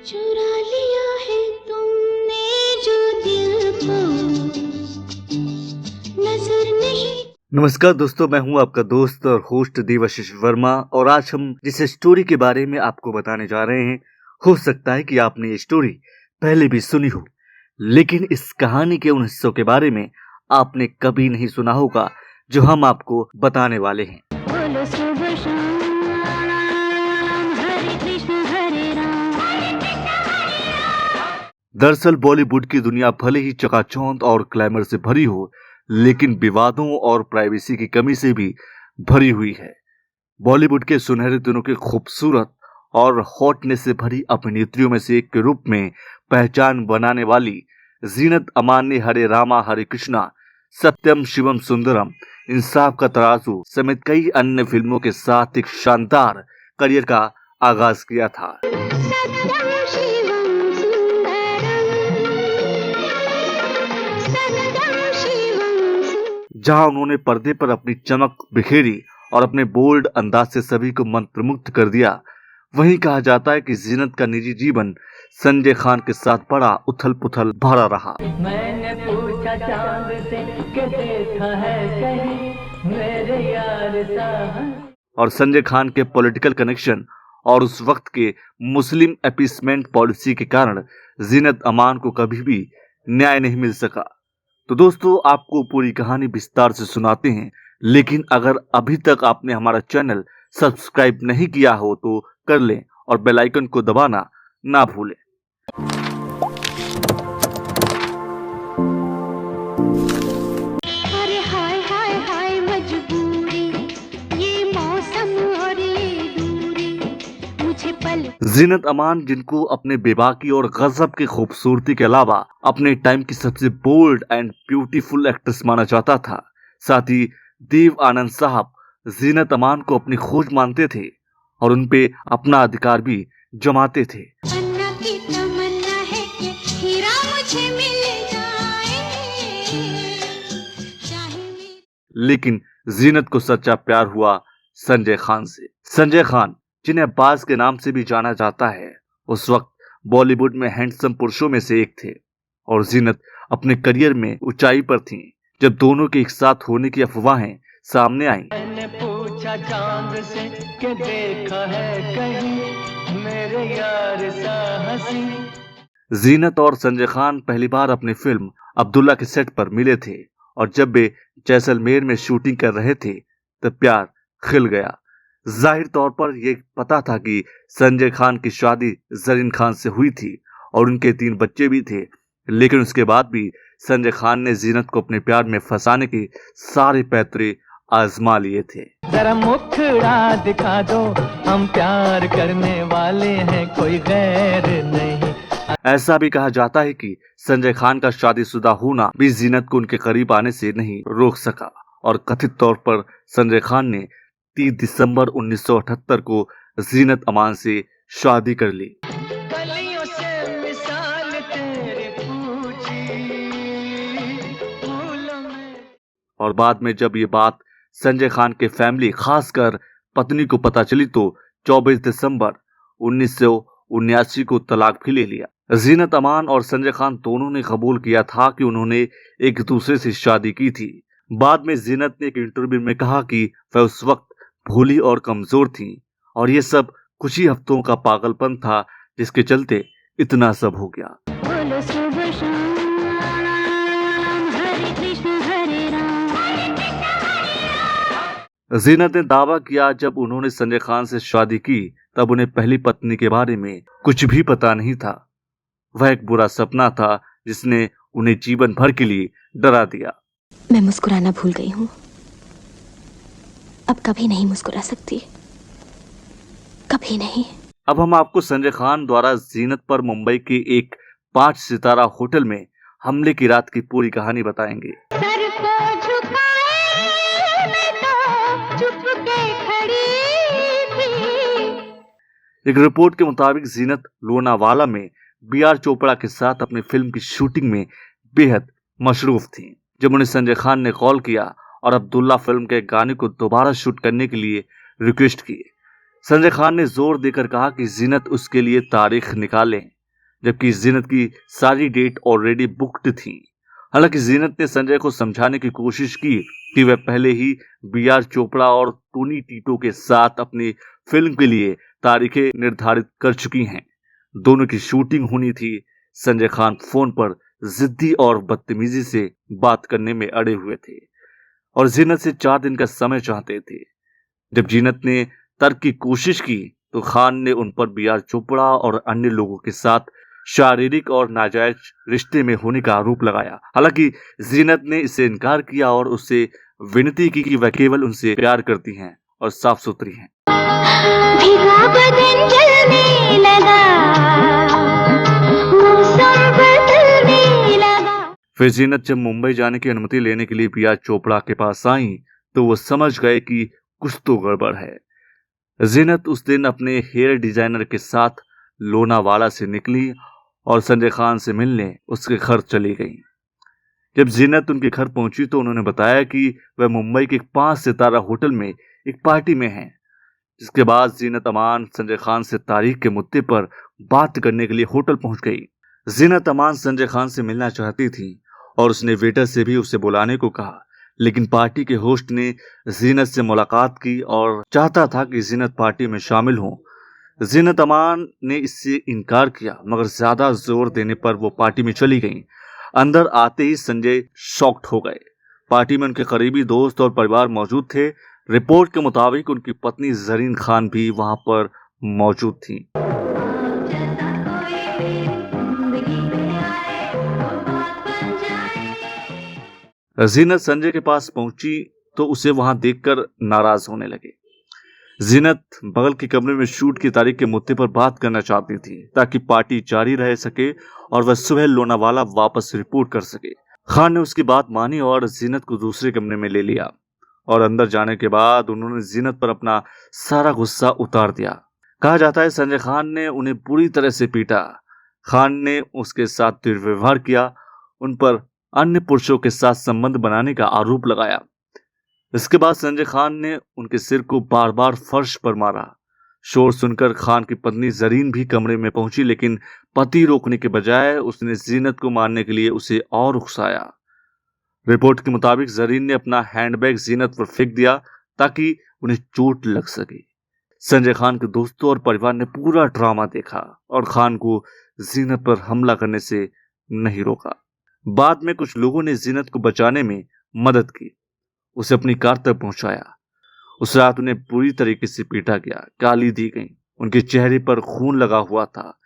चुरा लिया है तुमने जो दिल को, नजर नहीं। नमस्कार दोस्तों, मैं हूं आपका दोस्त और होस्ट देवाशीष वर्मा और आज हम जिस स्टोरी के बारे में आपको बताने जा रहे हैं, हो सकता है कि आपने ये स्टोरी पहले भी सुनी हो, लेकिन इस कहानी के उन हिस्सों के बारे में आपने कभी नहीं सुना होगा जो हम आपको बताने वाले हैं। बोलो सुबह शाम, हरे कृष्ण हरे राम। दरअसल बॉलीवुड की दुनिया भले ही चकाचौंध और ग्लैमर से भरी हो, लेकिन विवादों और प्राइवेसी की कमी से भी भरी हुई है। बॉलीवुड के सुनहरे दिनों की खूबसूरत और हॉटनेस से भरी अभिनेत्रियों में से एक के रूप में पहचान बनाने वाली जीनत अमान ने हरे रामा हरे कृष्णा, सत्यम शिवम सुंदरम, इंसाफ का तराजू समेत कई अन्य फिल्मों के साथ एक शानदार करियर का आगाज किया था। सत्यम शिवम सुंदरम, सत्यम शिवम। जहां उन्होंने पर्दे पर अपनी चमक बिखेरी और अपने बोल्ड अंदाज से सभी को मंत्रमुग्ध कर दिया, वहीं कहा जाता है कि जीनत का निजी जीवन संजय खान के साथ बड़ा उथल पुथल भरा रहा। मैंने पूछा चांद से कि देखा है कहीं मेरे यार सा। और संजय खान के पॉलिटिकल कनेक्शन और उस वक्त के मुस्लिम अपीसमेंट पॉलिसी के कारण जीनत अमान को कभी भी न्याय नहीं मिल सका। तो दोस्तों, आपको पूरी कहानी विस्तार से सुनाते हैं, लेकिन अगर अभी तक आपने हमारा चैनल सब्सक्राइब नहीं किया हो तो कर लें और बेल आइकन को दबाना ना भूलें। अरे हाय हाय हाय मजबूरी, ये मौसम और ये दूरी, मुझे पल। जीनत अमान, जिनको अपने बेबाकी और गजब की खूबसूरती के अलावा अपने टाइम की सबसे बोल्ड एंड ब्यूटीफुल एक्ट्रेस माना जाता था, साथ ही देव आनंद साहब जीनत अमान को अपनी खोज मानते थे और उनपे अपना अधिकार भी जमाते थे। अन्ना की तमन्ना है कि हीरा मुझे मिल जाए, चाहे मेरे। लेकिन जीनत को सच्चा प्यार हुआ संजय खान से। संजय खान, जिन्हें अब्बास के नाम से भी जाना जाता है, उस वक्त बॉलीवुड में हैंडसम पुरुषों में से एक थे और जीनत अपने करियर में ऊंचाई पर थीं जब दोनों के एक साथ होने की अफवाहें सामने आईं। मैंने पूछा चांद से कि देखा है कहीं मेरे यार सा हंसी। जीनत और संजय खान पहली बार अपनी फिल्म अब्दुल्ला के सेट पर मिले थे और जब वे जैसलमेर में शूटिंग कर रहे थे तब प्यार खिल गया। जाहिर तौर पर यह पता था कि संजय खान की शादी जरीन खान से हुई थी और उनके 3 बच्चे भी थे, लेकिन उसके बाद भी संजय खान ने जीनत को अपने प्यार में फंसाने के सारे पैतरे आजमा लिए थे। जरा मुखड़ा दिखा दो, हम प्यार करने वाले हैं, कोई गैर नहीं। ऐसा भी कहा जाता है कि संजय खान का शादीशुदा होना भी जीनत को उनके करीब आने से नहीं रोक सका और कथित तौर पर संजय खान ने 30 दिसंबर 1978 को जीनत अमान से शादी कर ली। गलियों से मिसाल तेरी पूछी, फूलों में। और बाद में जब ये बात संजय खान के फैमिली, खासकर पत्नी को पता चली तो 24 दिसंबर 1979 को तलाक भी ले लिया। जीनत अमान और संजय खान दोनों ने कबूल किया था कि उन्होंने एक दूसरे से शादी की थी। बाद में जीनत ने एक इंटरव्यू में कहा कि वह उस वक्त भोली और कमजोर थी और ये सब कुछ ही हफ्तों का पागलपन था जिसके चलते इतना सब हो गया। बोलो सुबह शाम, हरे कृष्ण हरे राम। जीनत ने दावा किया जब उन्होंने संजय खान से शादी की तब उन्हें पहली पत्नी के बारे में कुछ भी पता नहीं था। वह एक बुरा सपना था जिसने उन्हें जीवन भर के लिए डरा दिया। मैं मुस्कुराना भूल गई हूँ, अब कभी नहीं मुस्कुरा सकती, कभी नहीं। अब हम आपको संजय खान द्वारा जीनत पर मुंबई के एक 5 सितारा होटल में हमले की रात की पूरी कहानी बताएंगे। सर को झुकाए मैं तो चुप के खड़ी थी। एक रिपोर्ट के मुताबिक जीनत लोनावाला में बी.आर. चोपड़ा के साथ अपनी फिल्म की शूटिंग में बेहद मशरूफ थी जब उन्हें संजय खान ने कॉल किया और अब्दुल्ला फिल्म के गाने को दोबारा शूट करने के लिए रिक्वेस्ट की। संजय खान ने जोर देकर कहा कि जीनत उसके लिए तारीख निकालें जबकि जीनत की सारी डेट ऑलरेडी बुक्ड थी। हालांकि जीनत ने संजय को समझाने की कोशिश की कि वह पहले ही बी.आर. चोपड़ा और टोनी टीटो के साथ अपनी फिल्म के लिए तारीखें निर्धारित कर चुकी हैं। दोनों की शूटिंग होनी थी। संजय खान फोन पर जिद्दी और बदतमीजी से बात करने में अड़े हुए थे और जीनत से 4 दिन का समय चाहते थे। जब जीनत ने तर्क की कोशिश की तो खान ने उन पर बी.आर. चोपड़ा और अन्य लोगों के साथ शारीरिक और नाजायज रिश्ते में होने का आरोप लगाया। हालांकि जीनत ने इससे इनकार किया और उससे विनती की कि वह केवल उनसे प्यार करती हैं और साफ सुथरी हैं। भीगा बदन जलने लगा, मौसम बदलने लगा। फिर जीनत जब मुंबई जाने की अनुमति लेने के लिए बी.आर. चोपड़ा के पास आई तो वो समझ गए कि कुछ तो गड़बड़ है। जीनत उस दिन अपने हेयर डिजाइनर के साथ लोनावाला से निकली और संजय खान से मिलने उसके घर चली गई। जब जीनत उनके घर पहुंची तो उन्होंने बताया कि वह मुंबई के एक 5 सितारा होटल में एक पार्टी में हैं। जिसके बाद जीनत अमान संजय खान से तारीख के मुद्दे पर बात करने के लिए होटल पहुंच गई। जीनत अमान संजय खान से मिलना चाहती थी और उसने वेटर से भी उसे बुलाने को कहा, लेकिन पार्टी के होस्ट ने जीनत से मुलाकात की और चाहता था कि जीनत पार्टी में शामिल हो। जीनत अमान ने इससे इनकार किया, मगर ज्यादा जोर देने पर वो पार्टी में चली गई। अंदर आते ही संजय शॉक्ड हो गए। पार्टी में उनके करीबी दोस्त और परिवार मौजूद थे। रिपोर्ट के मुताबिक उनकी पत्नी जरीन खान भी वहां पर मौजूद थी। जीनत संजय के पास पहुंची तो उसे वहां देखकर नाराज होने लगे। जीनत बगल के कमरे में शूट की तारीख के मुद्दे पर बात करना चाहती थी ताकि पार्टी जारी रह सके और वह सुबह लोनावाला वापस रिपोर्ट कर सके। खान ने उसकी बात मानी और जीनत को दूसरे कमरे में ले लिया और अंदर जाने के बाद उन्होंने जीनत पर अपना सारा गुस्सा उतार दिया। कहा जाता है संजय खान ने उन्हें पूरी तरह से पीटा। खान ने उसके साथ दुर्व्यवहार किया, उन पर अन्य पुरुषों के साथ संबंध बनाने का आरोप लगाया। इसके बाद संजय खान ने उनके सिर को बार बार फर्श पर मारा। शोर सुनकर खान की पत्नी जरीन भी कमरे में पहुंची, लेकिन पति रोकने के बजाय उसने जीनत को मारने के लिए उसे और उकसाया। रिपोर्ट के मुताबिक जरीन ने अपना हैंडबैग जीनत पर फेंक दिया ताकि उन्हें चोट लग सके। संजय खान के दोस्तों और परिवार ने पूरा ड्रामा देखा और खान को जीनत पर हमला करने से नहीं रोका। बाद में कुछ लोगों ने जीनत को बचाने में मदद की, उसे अपनी कार तक पहुंचाया। उस रात उन्हें पूरी तरीके से पीटा गया, गाली दी गई, उनके चेहरे पर खून लगा हुआ था।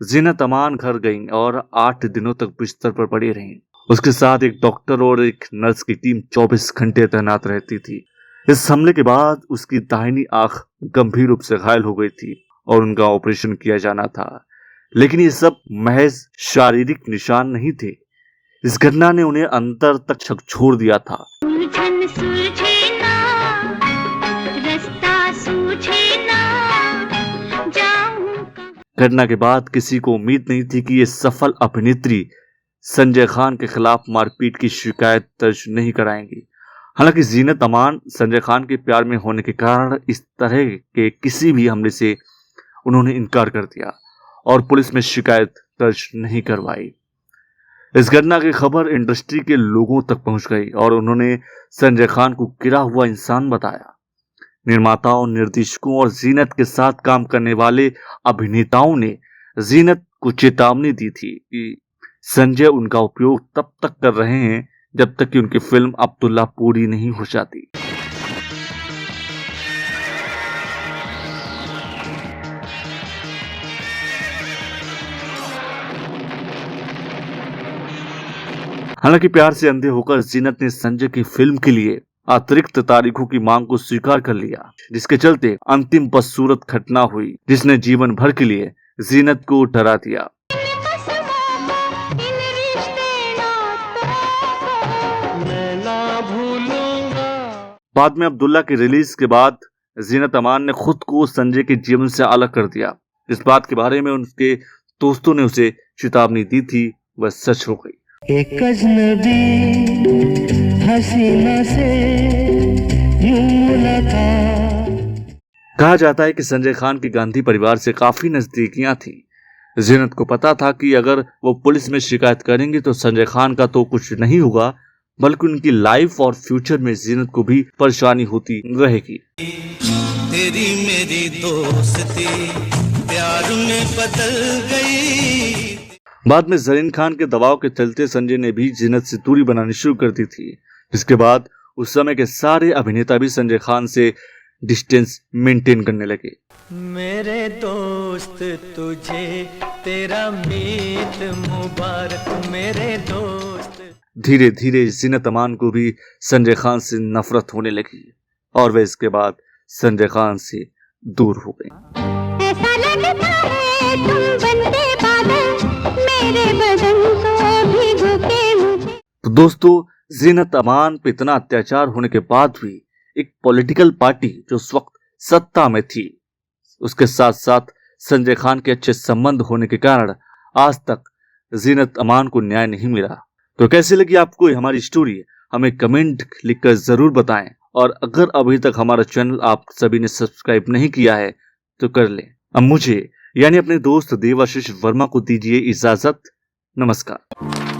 जीनत अमान घर गई और 8 दिनों तक बिस्तर पर पड़ी रहीं। उसके साथ एक डॉक्टर और एक नर्स की टीम 24 घंटे तैनात रहती थी। इस हमले के बाद उसकी दाहिनी आंख गंभीर रूप से घायल हो गई थी और उनका ऑपरेशन किया जाना था, लेकिन ये सब महज शारीरिक निशान नहीं थे। इस घटना ने उन्हें अंतर तक झकझोर दिया था। घटना के बाद किसी को उम्मीद नहीं थी कि ये सफल अभिनेत्री संजय खान के खिलाफ मारपीट की शिकायत दर्ज नहीं कराएंगी। हालांकि जीनत अमान संजय खान के प्यार में होने के कारण इस तरह के किसी भी हमले से उन्होंने इनकार कर दिया और पुलिस में शिकायत दर्ज नहीं करवाई। इस घटना की खबर इंडस्ट्री के लोगों तक पहुंच गई और उन्होंने संजय खान को गिरा हुआ इंसान बताया। निर्माताओं, निर्देशकों और जीनत के साथ काम करने वाले अभिनेताओं ने जीनत को चेतावनी दी थी कि संजय उनका उपयोग तब तक कर रहे हैं जब तक कि उनकी फिल्म अब्दुल्ला पूरी नहीं हो जाती। हालांकि प्यार से अंधे होकर जीनत ने संजय की फिल्म के लिए अतिरिक्त तारीखों की मांग को स्वीकार कर लिया, जिसके चलते अंतिम बदसूरत घटना हुई जिसने जीवन भर के लिए जीनत को डरा दिया। बाद में अब्दुल्ला की रिलीज के बाद जीनत अमान ने खुद को संजय के जीवन से अलग कर दिया। इस बात के बारे में उनके दोस्तों ने उसे चेतावनी दी थी, वह सच हो गई। एक अजनबी हसीना से यूं मुलाकात। कहा जाता है कि संजय खान की गांधी परिवार से काफी नजदीकियां थी। जीनत को पता था कि अगर वो पुलिस में शिकायत करेंगे तो संजय खान का तो कुछ नहीं होगा, बल्कि उनकी लाइफ और फ्यूचर में जीनत को भी परेशानी होती रहेगी। तेरी मेरी दोस्ती प्यार में बदल गई। बाद में जरीन खान के दबाव के चलते संजय ने भी जीनत से दूरी बनानी शुरू कर दी थी, जिसके बाद उस समय के सारे अभिनेता भी संजय खान से डिस्टेंस मेंटेन करने लगे। मेरे दोस्त तुझे तेरा मीत मुबारक मेरे दोस्त। धीरे धीरे जीनत अमान को भी संजय खान से नफरत होने लगी और वे इसके बाद संजय खान से दूर हो गई। ऐसा लगता है तुम बनते बादल, मेरे बदन को भिगो के मुझे। तो दोस्तों, जीनत अमान पे इतना अत्याचार होने के बाद भी एक पॉलिटिकल पार्टी जो उस वक्त सत्ता में थी, उसके साथ साथ संजय खान के अच्छे संबंध होने के कारण आज तक जीनत अमान को न्याय नहीं मिला। तो कैसी लगी आपको ये हमारी स्टोरी, हमें कमेंट लिखकर जरूर बताएं। और अगर अभी तक हमारा चैनल आप सभी ने सब्सक्राइब नहीं किया है तो कर लें। अब मुझे यानी अपने दोस्त देवाशीष वर्मा को दीजिए इजाजत। नमस्कार।